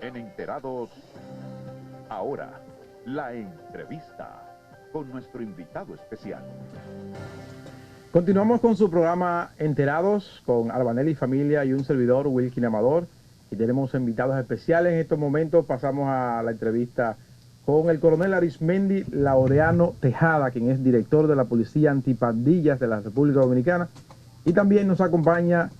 En Enterados, ahora, la entrevista con nuestro invitado especial. Continuamos con su programa Enterados con Albanelli Familia y un servidor, Wilkin Amador. Y tenemos invitados especiales. En estos momentos pasamos a la entrevista con el coronel Arismendi Laureano Tejada, quien es director de la Policía Antipandillas de la República Dominicana. Y también nos acompaña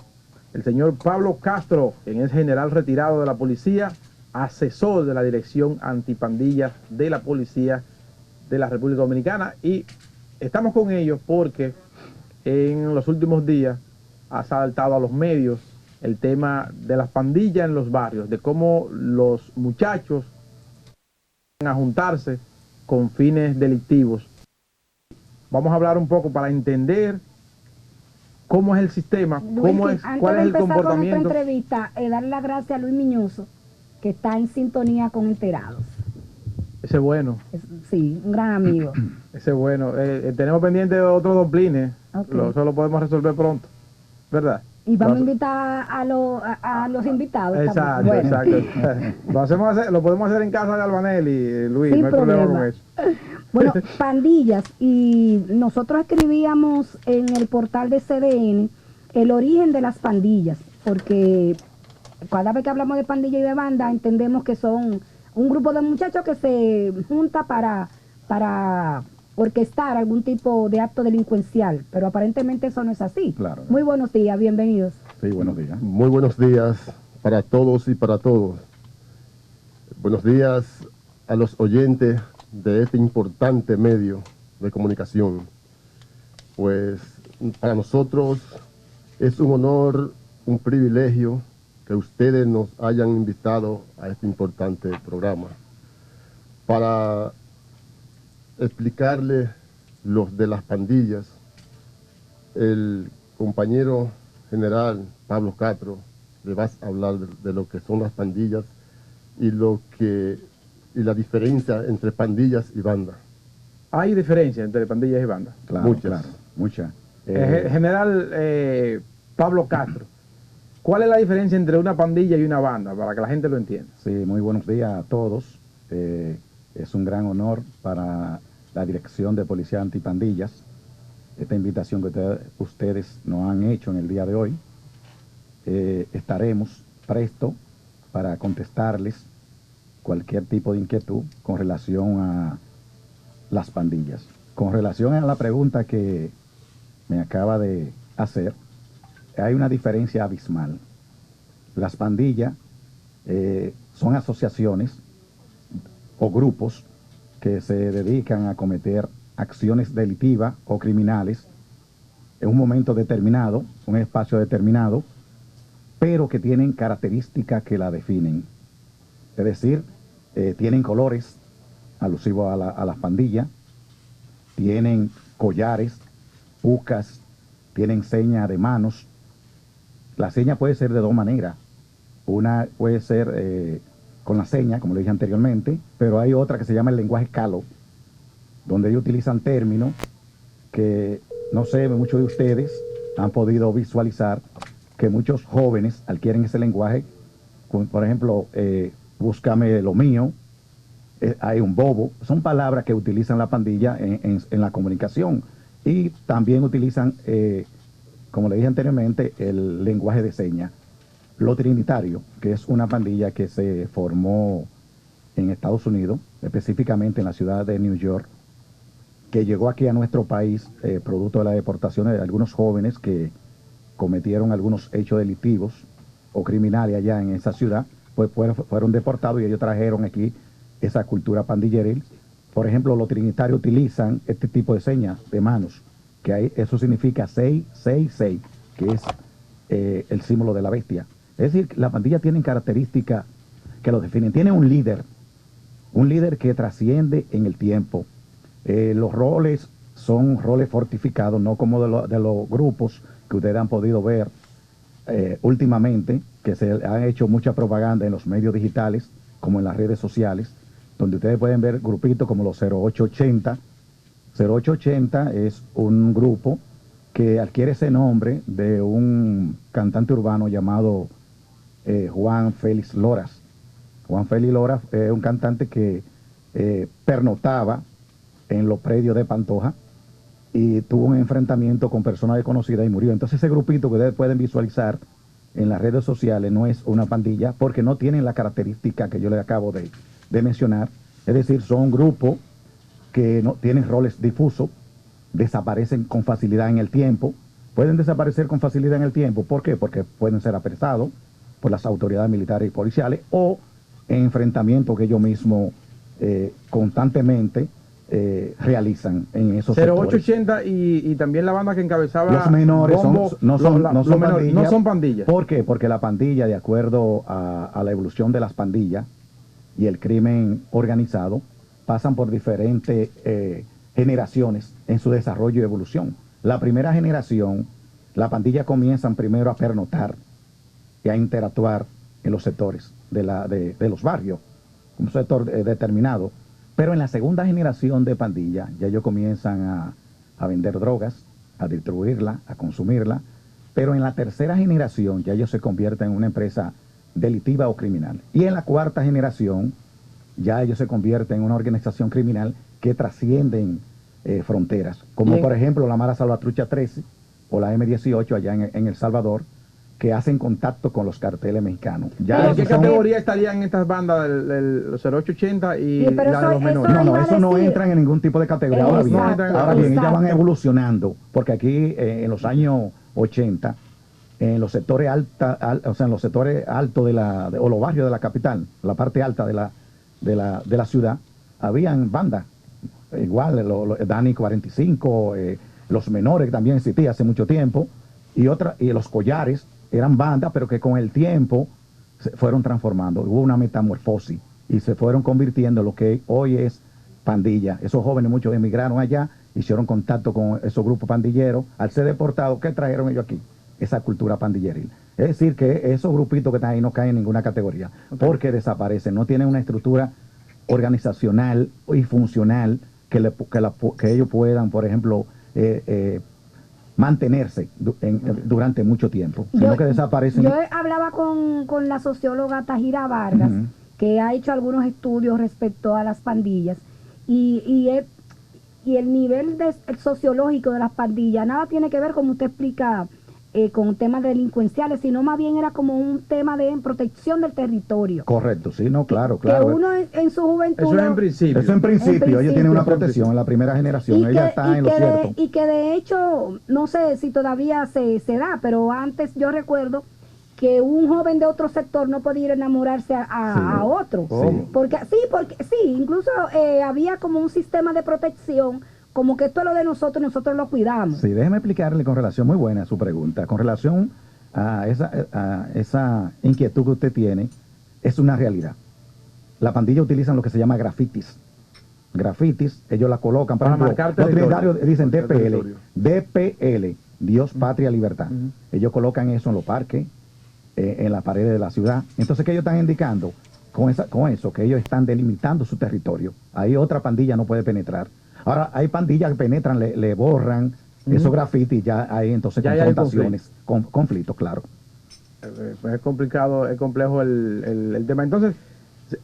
el señor Pablo Castro, quien es general retirado de la policía, asesor de la Dirección Antipandillas de la Policía de la República Dominicana. Y estamos con ellos porque en los últimos días ha saltado a los medios el tema de las pandillas en los barrios, de cómo los muchachos van a juntarse con fines delictivos. Vamos a hablar un poco para entender cómo es el sistema, cómo es, cuál es el comportamiento. Antes de empezar con nuestra entrevista, darle las gracias a Luis Miñoso, que está en sintonía con Enterados. Ese es bueno. Sí, un gran amigo. Ese es bueno. Tenemos pendiente otros dos plines. Okay. Eso lo podemos resolver pronto, ¿verdad? Y vamos a invitar a los invitados. Exacto, bueno. Exacto. Lo podemos hacer en casa de Albanelli, Luis, sin no hay problema con eso. Bueno, pandillas, y nosotros escribíamos en el portal de CDN el origen de las pandillas, porque cada vez que hablamos de pandilla y de banda entendemos que son un grupo de muchachos que se junta para orquestar algún tipo de acto delincuencial, pero aparentemente eso no es así. Claro. Muy buenos días, bienvenidos. Sí, buenos días. Muy buenos días para todos y para todos. Buenos días a los oyentes de este importante medio de comunicación. Pues para nosotros es un honor, un privilegio que ustedes nos hayan invitado a este importante programa para explicarle los de las pandillas. El compañero general Pablo Castro le va a hablar de lo que son las pandillas y la diferencia entre pandillas y bandas. ¿Hay diferencia entre pandillas y bandas? Claro, Muchas. claro, muchas. General Pablo Castro, ¿cuál es la diferencia entre una pandilla y una banda, para que la gente lo entienda? Sí, muy buenos días a todos. Es un gran honor para la Dirección de Policía Antipandillas esta invitación que ustedes nos han hecho en el día de hoy. Estaremos presto para contestarles cualquier tipo de inquietud con relación a las pandillas. Con relación a la pregunta que me acaba de hacer, hay una diferencia abismal. Las pandillas son asociaciones o grupos que se dedican a cometer acciones delictivas o criminales en un momento determinado, un espacio determinado, pero que tienen características que la definen. Es decir, tienen colores alusivos a las pandillas, tienen collares, pucas, tienen señas de manos. La seña puede ser de dos maneras. Una puede ser con la seña, como le dije anteriormente, pero hay otra que se llama el lenguaje calo, donde ellos utilizan términos que, no sé, muchos de ustedes han podido visualizar que muchos jóvenes adquieren ese lenguaje. Por ejemplo, búscame lo mío, hay un bobo. Son palabras que utilizan la pandilla en la comunicación. Y también utilizan, como le dije anteriormente, el lenguaje de señas. Los Trinitarios, que es una pandilla que se formó en Estados Unidos, específicamente en la ciudad de New York, que llegó aquí a nuestro país producto de la deportación de algunos jóvenes que cometieron algunos hechos delictivos o criminales allá en esa ciudad, pues fueron deportados y ellos trajeron aquí esa cultura pandilleril. Por ejemplo, los trinitarios utilizan este tipo de señas de manos, eso significa 666, que es el símbolo de la bestia. Es decir, la pandilla tiene características que lo definen. Tiene un líder que trasciende en el tiempo. Los roles son roles fortificados, no como de los grupos que ustedes han podido ver últimamente, que se han hecho mucha propaganda en los medios digitales, como en las redes sociales, donde ustedes pueden ver grupitos como los 0880. 0880 es un grupo que adquiere ese nombre de un cantante urbano llamado Juan Félix Loras. Juan Félix Lora es un cantante que pernotaba en los predios de Pantoja y tuvo un enfrentamiento con personas desconocidas y murió. Entonces ese grupito que ustedes pueden visualizar en las redes sociales no es una pandilla porque no tienen la característica que yo les acabo de mencionar. Es decir, son grupos que no tienen roles difusos, desaparecen con facilidad en el tiempo. Pueden desaparecer con facilidad en el tiempo. ¿Por qué? Porque pueden ser apresados por las autoridades militares y policiales o en enfrentamientos que ellos mismos constantemente realizan en esos sectores. 0880 y también la banda que encabezaba Los menores Bombo, no son pandillas. ¿Por qué? Porque la pandilla, de acuerdo a la evolución de las pandillas y el crimen organizado, pasan por diferentes generaciones en su desarrollo y evolución. La primera generación, la pandilla comienzan primero a pernotar y a interactuar en los sectores de los barrios, un sector determinado. Pero en la segunda generación de pandilla, ya ellos comienzan a vender drogas, a distribuirla, a consumirla. Pero en la tercera generación, ya ellos se convierten en una empresa delictiva o criminal. Y en la cuarta generación, ya ellos se convierten en una organización criminal que trascienden fronteras. Como por ejemplo la Mara Salvatrucha 13 o la M18 allá en El Salvador, que hacen contacto con los carteles mexicanos. ¿En qué categoría estarían estas bandas, los 0880 y Sí, pero la de los menores? No, eso no entran en ningún tipo de categoría. Ahora bien, ellas van evolucionando, porque aquí en los años 80, en los sectores o sea, en los sectores altos o los barrios de la capital, la parte alta de la ciudad, habían bandas, igual, Dani 45, los menores que también existía hace mucho tiempo, y los collares, eran bandas, pero que con el tiempo se fueron transformando. Hubo una metamorfosis y se fueron convirtiendo en lo que hoy es pandilla. Esos jóvenes, muchos emigraron allá, hicieron contacto con esos grupos pandilleros. Al ser deportados, ¿qué trajeron ellos aquí? Esa cultura pandilleril. Es decir, que esos grupitos que están ahí no caen en ninguna categoría, porque desaparecen, no tienen una estructura organizacional y funcional que ellos puedan, por ejemplo, mantenerse durante mucho tiempo, sino que desaparecen. Yo hablaba con la socióloga Tajira Vargas, que ha hecho algunos estudios respecto a las pandillas, y el nivel sociológico de las pandillas nada tiene que ver, como usted explica, con temas delincuenciales, sino más bien era como un tema de protección del territorio. Correcto, sí, no, claro. Que uno en su juventud... Eso es en principio. Eso en principio, ellos tienen una protección en la primera generación, ella está en lo cierto. Y que de hecho, no sé si todavía se da, pero antes yo recuerdo que un joven de otro sector no podía ir a enamorarse a otro. Sí. Porque incluso había como un sistema de protección, como que esto es lo de nosotros lo cuidamos. Sí, déjeme explicarle con relación, muy buena su pregunta, con relación a esa inquietud que usted tiene, es una realidad. La pandilla utilizan lo que se llama grafitis. Grafitis, ellos la colocan, por ejemplo, los trinitarios dicen DPL, Dios, Patria, Libertad. Ellos colocan eso en los parques, en las paredes de la ciudad. Entonces, ¿qué ellos están indicando? Con eso, que ellos están delimitando su territorio. Ahí otra pandilla no puede penetrar. Ahora, hay pandillas que penetran, le borran esos grafitis, ya hay entonces ya confrontaciones, conflictos, claro. Pues es complicado, es complejo el tema. Entonces,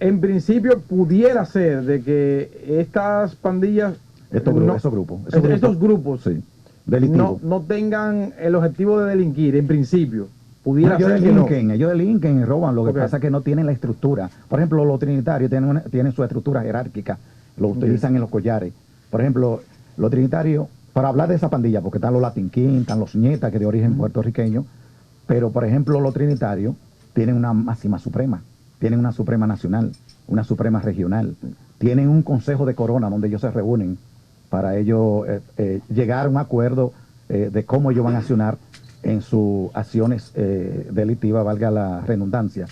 en principio pudiera ser de que estas pandillas... Estos grupos sí, delictivos no tengan el objetivo de delinquir, en principio. Pudiera ser ellos delinquen y roban, lo que pasa es que no tienen la estructura. Por ejemplo, los trinitarios tienen su estructura jerárquica, lo utilizan en los collares. Por ejemplo, los trinitarios, para hablar de esa pandilla, porque están los Latin King, están los Ñetas, que de origen puertorriqueño, pero por ejemplo los trinitarios tienen una máxima suprema, tienen una suprema nacional, una suprema regional, tienen un consejo de corona donde ellos se reúnen para ellos llegar a un acuerdo de cómo ellos van a accionar en sus acciones delictivas, valga la redundancia.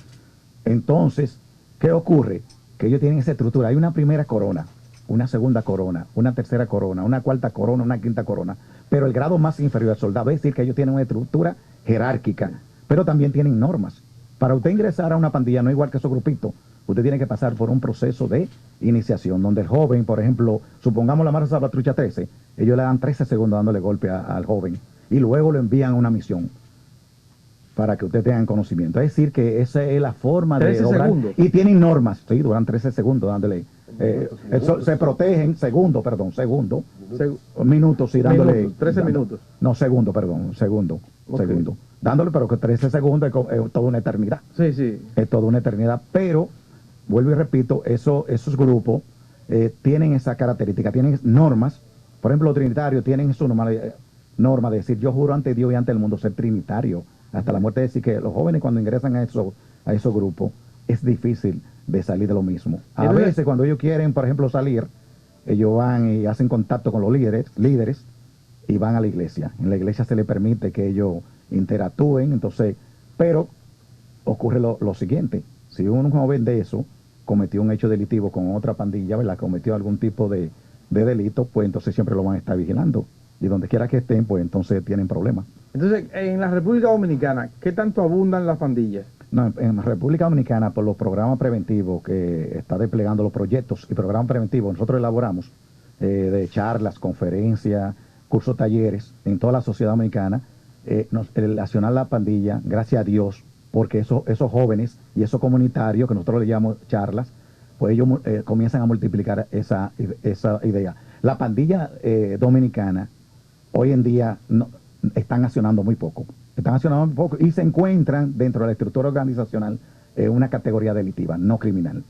Entonces, ¿qué ocurre? Que ellos tienen esa estructura. Hay una primera corona, una segunda corona, una tercera corona, una cuarta corona, una quinta corona, pero el grado más inferior al soldado, es decir, que ellos tienen una estructura jerárquica, pero también tienen normas. Para usted ingresar a una pandilla, no es igual que esos grupitos, usted tiene que pasar por un proceso de iniciación, donde el joven, por ejemplo, supongamos la Mara Salvatrucha 13, ellos le dan 13 segundos dándole golpe al joven, y luego lo envían a una misión para que ustedes tengan conocimiento. Es decir, que esa es la forma 13 de obrar. segundos. Y tienen normas, sí, duran 13 segundos dándole. Se protegen, minutos, sí, dándole. Minutos, 13 minutos. No, segundo, Ok. segundo. Dándole, pero que 13 segundos es toda una eternidad. Sí, sí. Es toda una eternidad, pero, vuelvo y repito, esos grupos tienen esa característica, tienen normas. Por ejemplo, los trinitarios tienen su norma de decir, yo juro ante Dios y ante el mundo ser trinitario, hasta la muerte. Es decir, que los jóvenes cuando ingresan a esos grupos, es difícil de salir de lo mismo. A veces cuando ellos quieren, por ejemplo, salir, ellos van y hacen contacto con los líderes y van a la iglesia. En la iglesia se les permite que ellos interactúen, entonces, pero ocurre lo siguiente: si un joven de eso cometió un hecho delictivo con otra pandilla, ¿verdad?, cometió algún tipo de delito, pues entonces siempre lo van a estar vigilando, y donde quiera que estén, pues entonces tienen problemas. Entonces, en la República Dominicana, ¿qué tanto abundan las pandillas? No, en la República Dominicana, por los programas preventivos que está desplegando, los proyectos y programas preventivos, nosotros elaboramos de charlas, conferencias, cursos, talleres en toda la sociedad dominicana. Relacionar la pandilla, gracias a Dios, porque esos jóvenes y esos comunitarios, que nosotros le llamamos charlas, pues ellos comienzan a multiplicar esa idea. La pandilla dominicana hoy en día están accionando muy poco. Y se encuentran dentro de la estructura organizacional una categoría delictiva, no criminal,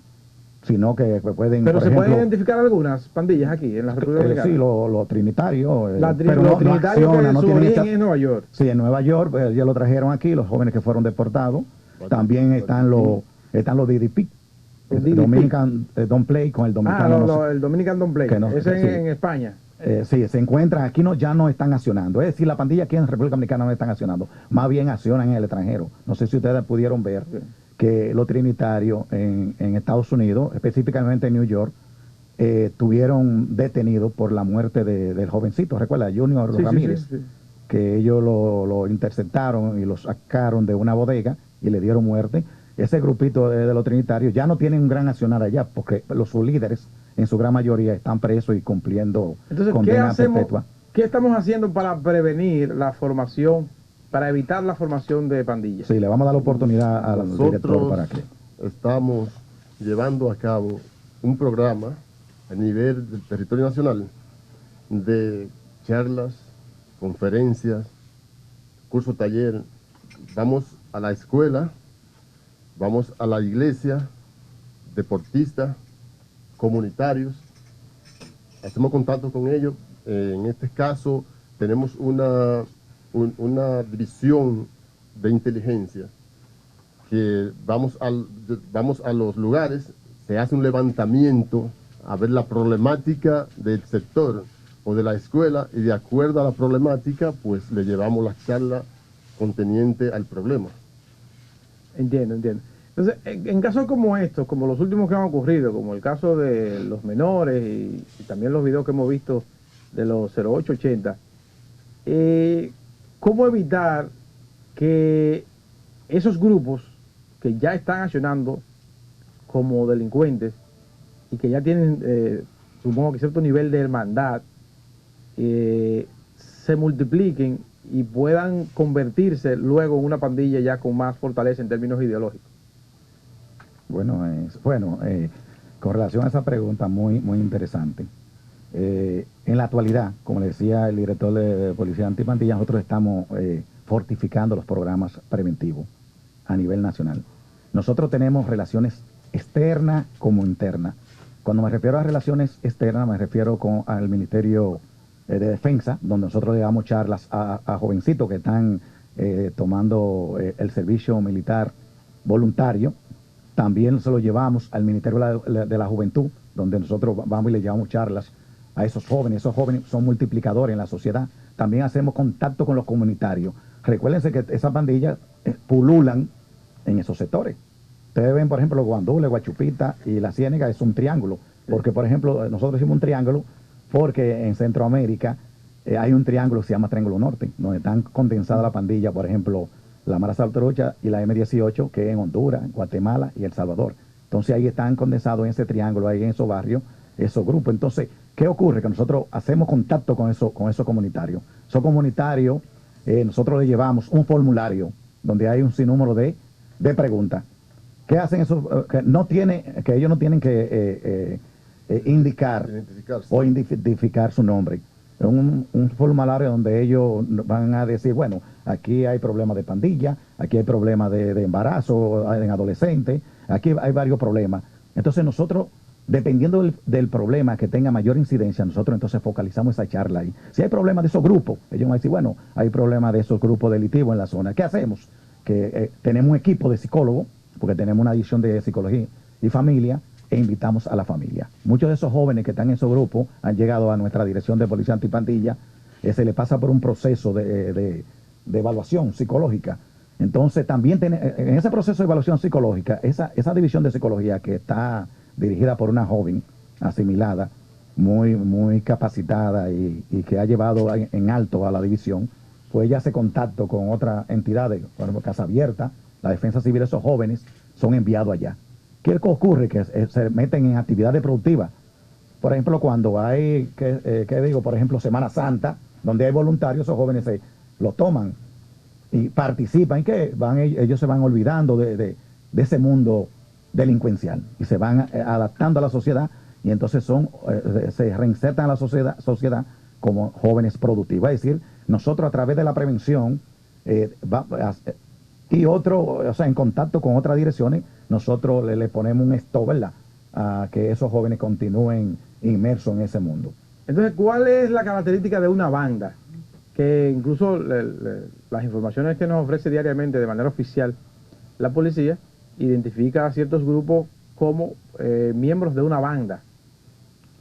sino que pueden... Pero por se ejemplo, pueden identificar algunas pandillas aquí en la República Dominicana. sí, los trinitarios. Pero los trinitarios que su origen es Nueva York. Sí, en Nueva York, ya lo trajeron aquí, los jóvenes que fueron deportados. También están los DDP. Dominican Don't Play con el dominicano. El Dominican Don't Play. Ese sí. en España. Sí, se encuentran aquí, ya no están accionando. Es decir, la pandilla aquí en República Dominicana no están accionando. Más bien accionan en el extranjero. No sé si ustedes pudieron ver que los trinitarios en Estados Unidos, específicamente en New York, tuvieron detenidos por la muerte del jovencito. ¿Recuerda? Junior Ramírez. Sí. Que ellos lo interceptaron y lo sacaron de una bodega y le dieron muerte. Ese grupito de los trinitarios ya no tienen un gran accionar allá, porque sus líderes en su gran mayoría están presos y cumpliendo condena perpetua. ¿Qué estamos haciendo para prevenir la formación, para evitar la formación de pandillas? Sí, le vamos a dar la oportunidad al director para que... Estamos llevando a cabo un programa a nivel del territorio nacional de charlas, conferencias, curso taller. Vamos a la escuela, vamos a la iglesia, deportistas, comunitarios, hacemos contacto con ellos. En este caso tenemos una división de inteligencia que vamos a los lugares, se hace un levantamiento a ver la problemática del sector o de la escuela, y de acuerdo a la problemática pues le llevamos la charla conteniente al problema. Entiendo. Entonces, en casos como estos, como los últimos que han ocurrido, como el caso de los menores y también los videos que hemos visto de los 0880, ¿cómo evitar que esos grupos que ya están accionando como delincuentes y que ya tienen, supongo que cierto nivel de hermandad, se multipliquen y puedan convertirse luego en una pandilla ya con más fortaleza en términos ideológicos? Bueno, con relación a esa pregunta muy interesante. En la actualidad, como le decía el director de Policía Antipandilla, nosotros estamos fortificando los programas preventivos a nivel nacional. Nosotros tenemos relaciones externas como internas. Cuando me refiero a relaciones externas, me refiero al Ministerio de Defensa, donde nosotros le damos charlas a jovencitos que están tomando el servicio militar voluntario. También se lo llevamos al Ministerio de la Juventud, donde nosotros vamos y le llevamos charlas a esos jóvenes. Esos jóvenes son multiplicadores en la sociedad. También hacemos contacto con los comunitarios. Recuérdense que esas pandillas pululan en esos sectores. Ustedes ven, por ejemplo, Guandule, Guachupita y La Ciénega es un triángulo. Porque, por ejemplo, nosotros hicimos un triángulo porque en Centroamérica hay un triángulo que se llama Triángulo Norte, donde están condensadas la pandilla, por ejemplo, la Mara Saltrucha y la M18, que es en Honduras, Guatemala y El Salvador. Entonces ahí están condensados en ese triángulo, ahí en esos barrios, esos grupos. Entonces, ¿qué ocurre? Que nosotros hacemos contacto con esos comunitarios. Esos comunitarios, nosotros les llevamos un formulario donde hay un sinnúmero de preguntas. ¿Qué hacen esos? Que ellos no tienen que indicar Identificarse. o identificar su nombre. Es un formulario donde ellos van a decir, bueno, aquí hay problemas de pandilla, aquí hay problemas de embarazo en adolescentes, aquí hay varios problemas. Entonces nosotros, dependiendo del problema que tenga mayor incidencia, nosotros entonces focalizamos esa charla ahí. Si hay problemas de esos grupos, ellos van a decir, bueno, hay problemas de esos grupos delictivos en la zona. ¿Qué hacemos? Que tenemos un equipo de psicólogos, porque tenemos una división de psicología y familia, e invitamos a la familia. Muchos de esos jóvenes que están en esos grupos han llegado a nuestra dirección de policía antipandilla, se les pasa por un proceso de evaluación psicológica. Entonces también en ese proceso de evaluación psicológica, esa división de psicología que está dirigida por una joven asimilada, muy capacitada y que ha llevado en alto a la división, pues ella hace contacto con otras entidades, por ejemplo, Casa Abierta, la Defensa Civil. Esos jóvenes son enviados allá. ¿Qué ocurre? Que se meten en actividades productivas. Por ejemplo, cuando hay, por ejemplo, Semana Santa, donde hay voluntarios, esos jóvenes lo toman y participan, que ellos se van olvidando de ese mundo delincuencial y se van adaptando a la sociedad, y entonces se reinsertan a la sociedad como jóvenes productivos. Es decir, nosotros a través de la prevención en contacto con otras direcciones, nosotros le ponemos un stop, ¿verdad?, a que esos jóvenes continúen inmersos en ese mundo. Entonces, ¿cuál es la característica de una banda? Que incluso las informaciones que nos ofrece diariamente de manera oficial la policía identifica a ciertos grupos como miembros de una banda.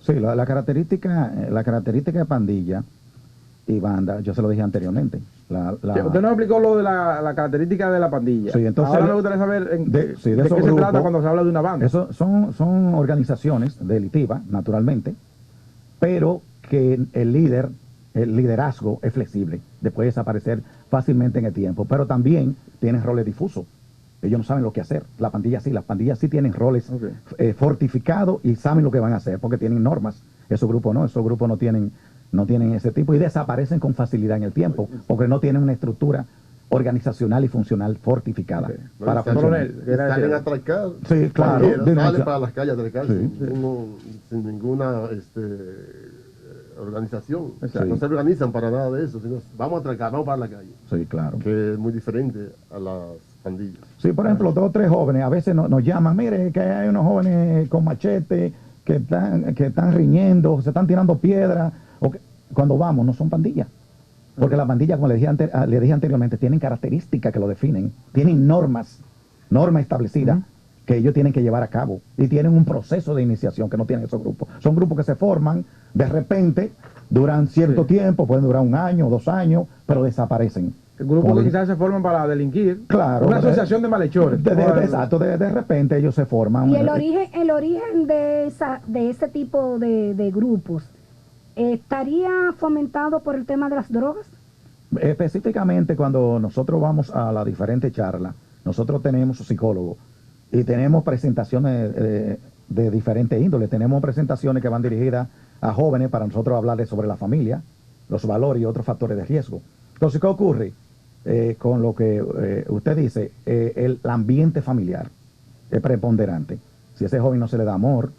Sí, la característica de pandilla y banda, yo se lo dije anteriormente. Usted nos explicó lo de la característica de la pandilla. Sí, entonces, ahora me gustaría saber de qué se trata cuando se habla de una banda. Son organizaciones delictivas, naturalmente, pero que el liderazgo es flexible, puede desaparecer fácilmente en el tiempo, pero también tienen roles difusos. Ellos no saben lo que hacer. Las pandillas sí tienen roles fortificados y saben lo que van a hacer porque tienen normas. Esos grupos no tienen ese tipo y desaparecen con facilidad en el tiempo porque no tienen una estructura organizacional y funcional fortificada. Okay. Para salen a atracar. Sí, claro. Salen para las calles a atracar Sí. sin ninguna organización. Exacto. No se organizan para nada de eso, sino vamos a atracar, vamos para la calle. Sí, claro. Que es muy diferente a las pandillas. Sí, por ejemplo, 2 o 3 jóvenes a veces nos llaman, mire que hay unos jóvenes con machete que están riñendo, se están tirando piedras. Cuando vamos, no son pandillas. Porque las pandillas, como le dije anteriormente, tienen características que lo definen, tienen normas establecidas que ellos tienen que llevar a cabo y tienen un proceso de iniciación que no tienen esos grupos. Son grupos que se forman de repente, duran cierto tiempo, pueden durar 1 año o 2 años, pero desaparecen. El grupo que quizás se forman para delinquir. Claro. Una asociación de malhechores. Exacto, de repente ellos se forman. Y el origen de ese tipo de grupos, ¿estaría fomentado por el tema de las drogas? Específicamente cuando nosotros vamos a las diferentes charlas, nosotros tenemos psicólogos y tenemos presentaciones de diferentes índoles. Tenemos presentaciones que van dirigidas a jóvenes para nosotros hablarles sobre la familia, los valores y otros factores de riesgo. Entonces, ¿qué ocurre? Con lo que usted dice, el ambiente familiar es preponderante. Si ese joven no se le da amor,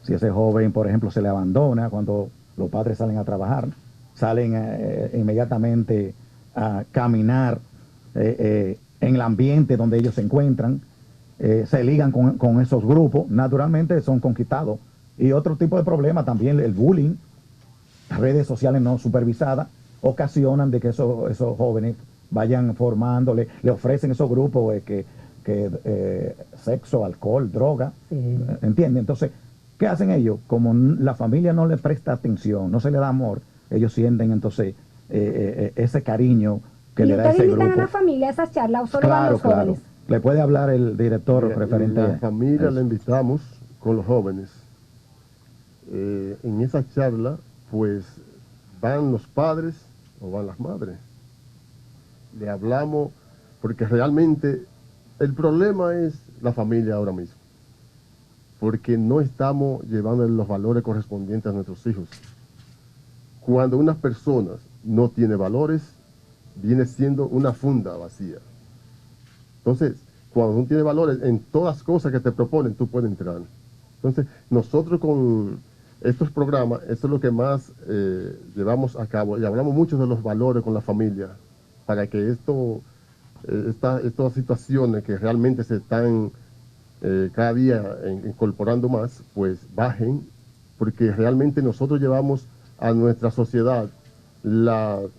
si ese joven, por ejemplo, se le abandona cuando los padres salen a trabajar, salen inmediatamente a caminar en el ambiente donde ellos se encuentran, se ligan con esos grupos, naturalmente son conquistados. Y otro tipo de problema también, el bullying, redes sociales no supervisadas, ocasionan de que esos jóvenes vayan formando, le ofrecen esos grupos sexo, alcohol, droga, ¿entienden? Entonces, ¿qué hacen ellos? Como la familia no le presta atención, no se le da amor, ellos sienten entonces ese cariño que le da ese grupo. ¿Y ustedes invitan a la familia a esas charlas o solo van los jóvenes? Le puede hablar el director referente a la familia la invitamos con los jóvenes. En esa charla, pues, van los padres o van las madres. Le hablamos, porque realmente el problema es la familia ahora mismo. Porque no estamos llevando los valores correspondientes a nuestros hijos. Cuando una persona no tiene valores, viene siendo una funda vacía. Entonces, cuando uno tiene valores, en todas las cosas que te proponen, tú puedes entrar. Entonces, nosotros con estos programas, eso es lo que más llevamos a cabo, y hablamos mucho de los valores con la familia, para que estas situaciones que realmente se están cada día incorporando más, pues bajen, porque realmente nosotros llevamos a nuestra sociedad, llevamos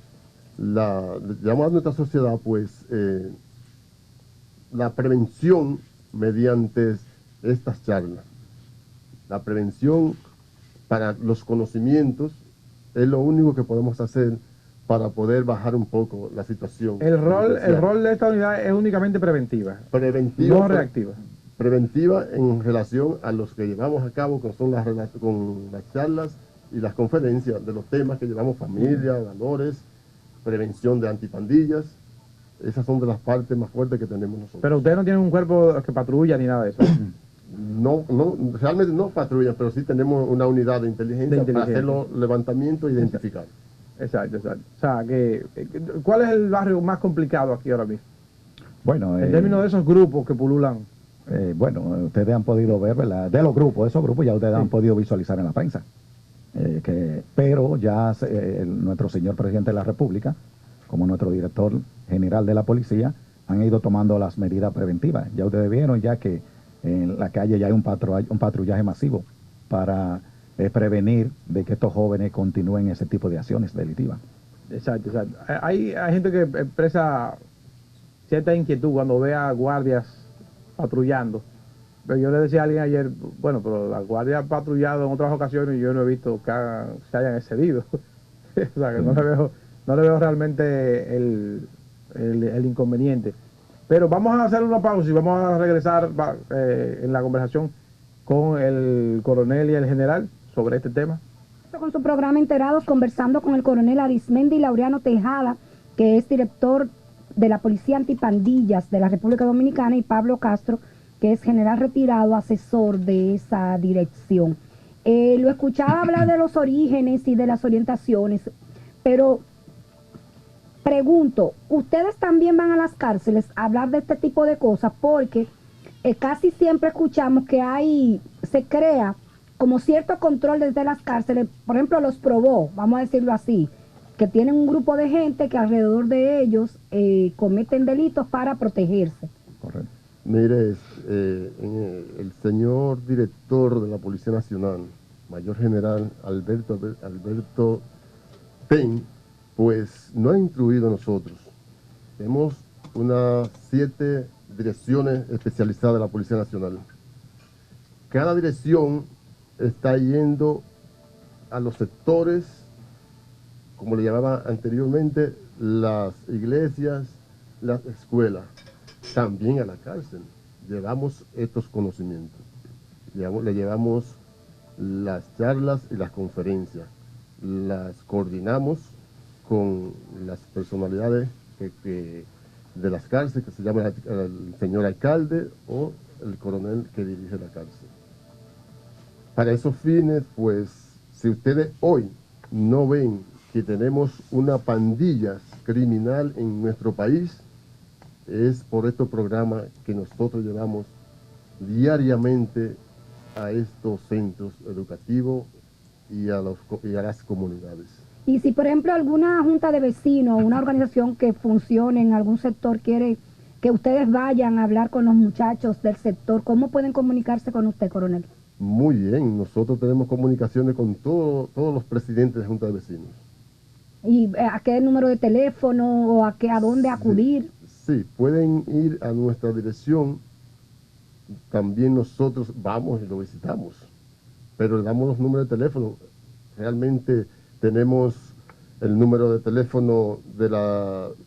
a nuestra sociedad, pues, la prevención mediante estas charlas. La prevención para los conocimientos es lo único que podemos hacer para poder bajar un poco la situación. El rol de esta unidad es únicamente preventiva, no reactiva. Preventiva en relación a los que llevamos a cabo, que son con las charlas y las conferencias de los temas que llevamos: familia, valores, prevención de antipandillas. Esas son de las partes más fuertes que tenemos nosotros. Pero ustedes no tienen un cuerpo que patrulla ni nada de eso. No, realmente no patrulla, pero sí tenemos una unidad de inteligencia para hacer los levantamientos e identificar. Exacto. O sea, ¿cuál es el barrio más complicado aquí ahora mismo? Bueno, En términos de esos grupos que pululan. Bueno, ustedes han podido ver, ¿verdad? De los grupos, esos grupos ya ustedes han podido visualizar en la prensa. Pero ya nuestro señor presidente de la República, como nuestro director general de la policía, han ido tomando las medidas preventivas. Ya ustedes vieron ya que en la calle ya hay un patrullaje masivo para prevenir de que estos jóvenes continúen ese tipo de acciones delictivas. Exacto. Hay gente que expresa cierta inquietud cuando ve a guardias patrullando. Pero yo le decía a alguien ayer, bueno, pero las guardias han patrullado en otras ocasiones y yo no he visto que se hayan excedido. O sea, que no le veo realmente el inconveniente. Pero vamos a hacer una pausa y vamos a regresar en la conversación con el coronel y el general sobre este tema. Con su programa Enterados, conversando con el coronel Arismendi Laureano Tejada, que es director de la Policía Antipandillas de la República Dominicana, y Pablo Castro, que es general retirado, asesor de esa dirección. Lo escuchaba hablar de los orígenes y de las orientaciones, pero pregunto, ¿ustedes también van a las cárceles a hablar de este tipo de cosas? Porque casi siempre escuchamos que se crea como cierto control desde las cárceles. Por ejemplo, los probó, vamos a decirlo así, que tienen un grupo de gente que alrededor de ellos cometen delitos para protegerse. Correcto. Mire, el señor director de la Policía Nacional, mayor general Alberto Ten, pues no ha instruido a nosotros. Tenemos unas 7 direcciones especializadas de la Policía Nacional. Cada dirección está yendo a los sectores, como le llamaban anteriormente, las iglesias, las escuelas, también a la cárcel. Llevamos estos conocimientos, le llevamos las charlas y las conferencias, las coordinamos con las personalidades de las cárceles, que se llama el señor alcalde o el coronel que dirige la cárcel. Para esos fines, pues, si ustedes hoy no ven que tenemos una pandilla criminal en nuestro país, es por estos programas que nosotros llevamos diariamente a estos centros educativos y a las comunidades. Y si, por ejemplo, alguna junta de vecinos o una organización que funcione en algún sector quiere que ustedes vayan a hablar con los muchachos del sector, ¿cómo pueden comunicarse con usted, coronel? Muy bien, nosotros tenemos comunicaciones con todos los presidentes de junta de vecinos. ¿Y a qué número de teléfono o a dónde acudir? Sí, pueden ir a nuestra dirección. También nosotros vamos y lo visitamos, pero le damos los números de teléfono. Realmente tenemos el número de teléfono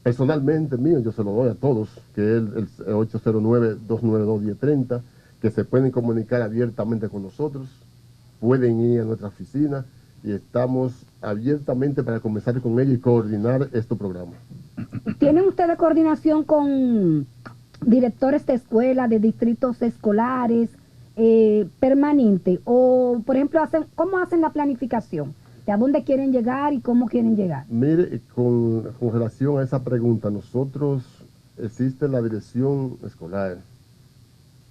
personalmente mío, yo se lo doy a todos, que es el 809-292-1030, que se pueden comunicar abiertamente con nosotros, pueden ir a nuestra oficina y estamos abiertamente para conversar con ellos y coordinar este programa. ¿Tienen ustedes coordinación con directores de escuelas, de distritos escolares, permanente? O, por ejemplo, ¿cómo hacen la planificación? ¿De a dónde quieren llegar y cómo quieren llegar? Mire, con relación a esa pregunta, nosotros existe la dirección escolar.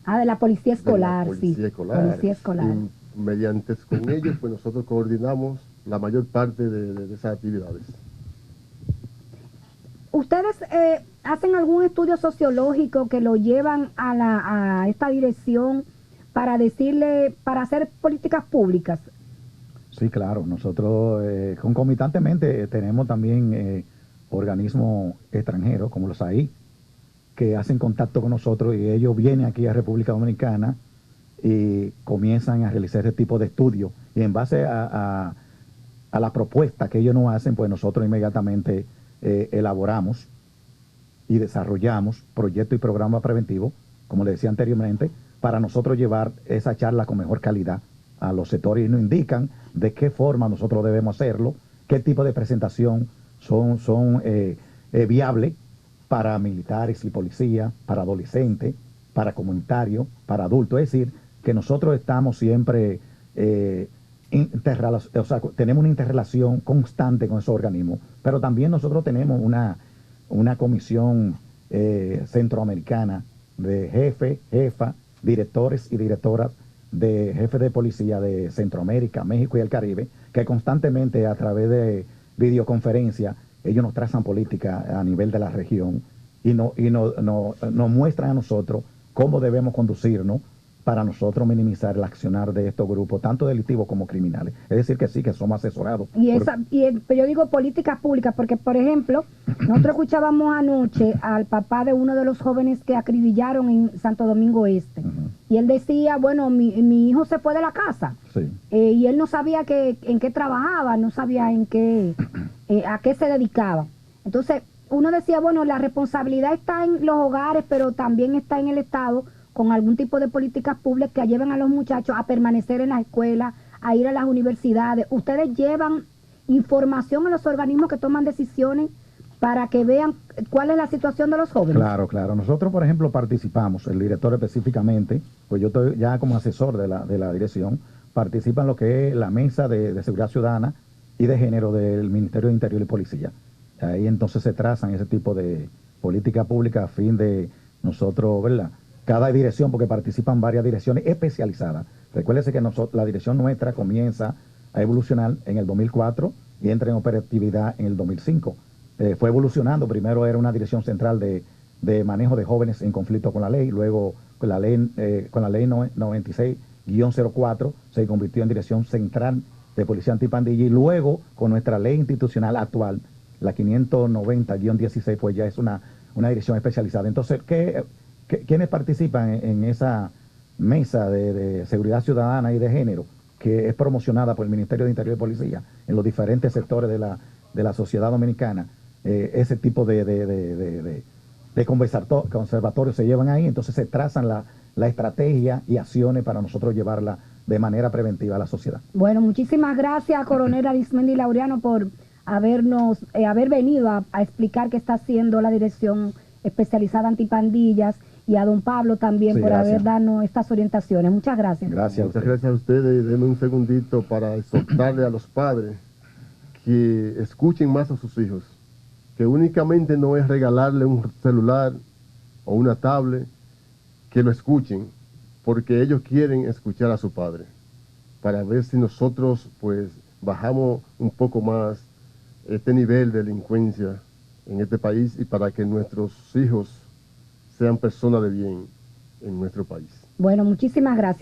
Ah, de la policía escolar, De la policía sí. escolar. Policía escolar. Y mediante con ellos, pues nosotros coordinamos la mayor parte de esas actividades. ¿Ustedes hacen algún estudio sociológico que lo llevan a esta dirección para decirle, para hacer políticas públicas? Sí, claro. Nosotros concomitantemente tenemos también organismos extranjeros, como los AI, que hacen contacto con nosotros y ellos vienen aquí a República Dominicana y comienzan a realizar ese tipo de estudios. Y en base a la propuesta que ellos nos hacen, pues nosotros inmediatamente elaboramos y desarrollamos proyectos y programas preventivos, como le decía anteriormente, para nosotros llevar esa charla con mejor calidad a los sectores y nos indican de qué forma nosotros debemos hacerlo, qué tipo de presentación son viables para militares y policías, para adolescentes, para comunitarios, para adultos. Es decir, que nosotros estamos siempre, tenemos una interrelación constante con esos organismos, pero también nosotros tenemos una comisión centroamericana de jefes, jefas, directores y directoras de jefes de policía de Centroamérica, México y el Caribe, que constantemente a través de videoconferencia ellos nos trazan política a nivel de la región y nos muestran a nosotros cómo debemos conducirnos para nosotros minimizar el accionar de estos grupos, tanto delictivos como criminales. Es decir, que sí, que somos asesorados. Pero yo digo políticas públicas, porque, por ejemplo, nosotros escuchábamos anoche al papá de uno de los jóvenes que acribillaron en Santo Domingo Este. Y él decía, bueno, mi hijo se fue de la casa. Sí. Y él no sabía en qué trabajaba, no sabía a qué se dedicaba. Entonces, uno decía, bueno, la responsabilidad está en los hogares, pero también está en el Estado, con algún tipo de políticas públicas que lleven a los muchachos a permanecer en la escuela, a ir a las universidades. Ustedes llevan información a los organismos que toman decisiones para que vean cuál es la situación de los jóvenes. Claro, claro. Nosotros, por ejemplo, participamos, el director específicamente, pues yo estoy ya como asesor de la dirección, participa en lo que es la mesa de seguridad ciudadana y de género del Ministerio de Interior y Policía. Ahí entonces se trazan ese tipo de política pública a fin de nosotros, ¿verdad? Cada dirección, porque participan varias direcciones especializadas. Recuérdese que la dirección nuestra comienza a evolucionar en el 2004 y entra en operatividad en el 2005. Fue evolucionando. Primero era una dirección central de manejo de jóvenes en conflicto con la ley. Luego con la ley 96-04 se convirtió en dirección central de policía antipandilla. Y luego con nuestra ley institucional actual, la 590-16, pues ya es una dirección especializada. Entonces, ¿quiénes participan en esa mesa de seguridad ciudadana y de género que es promocionada por el Ministerio de Interior y Policía en los diferentes sectores de la sociedad dominicana? Ese tipo de conservatorios se llevan ahí, entonces se trazan la estrategia y acciones para nosotros llevarla de manera preventiva a la sociedad. Bueno, muchísimas gracias, coronel Arismendi Laureano, por haber venido a explicar qué está haciendo la Dirección Especializada Antipandillas, y a don Pablo también, sí, por haber dado estas orientaciones. Muchas gracias. Muchas gracias a ustedes. Denme un segundito para exhortarle a los padres que escuchen más a sus hijos, que únicamente no es regalarle un celular o una tablet, que lo escuchen, porque ellos quieren escuchar a su padre, para ver si nosotros pues bajamos un poco más este nivel de delincuencia en este país y para que nuestros hijos sean personas de bien en nuestro país. Bueno, muchísimas gracias.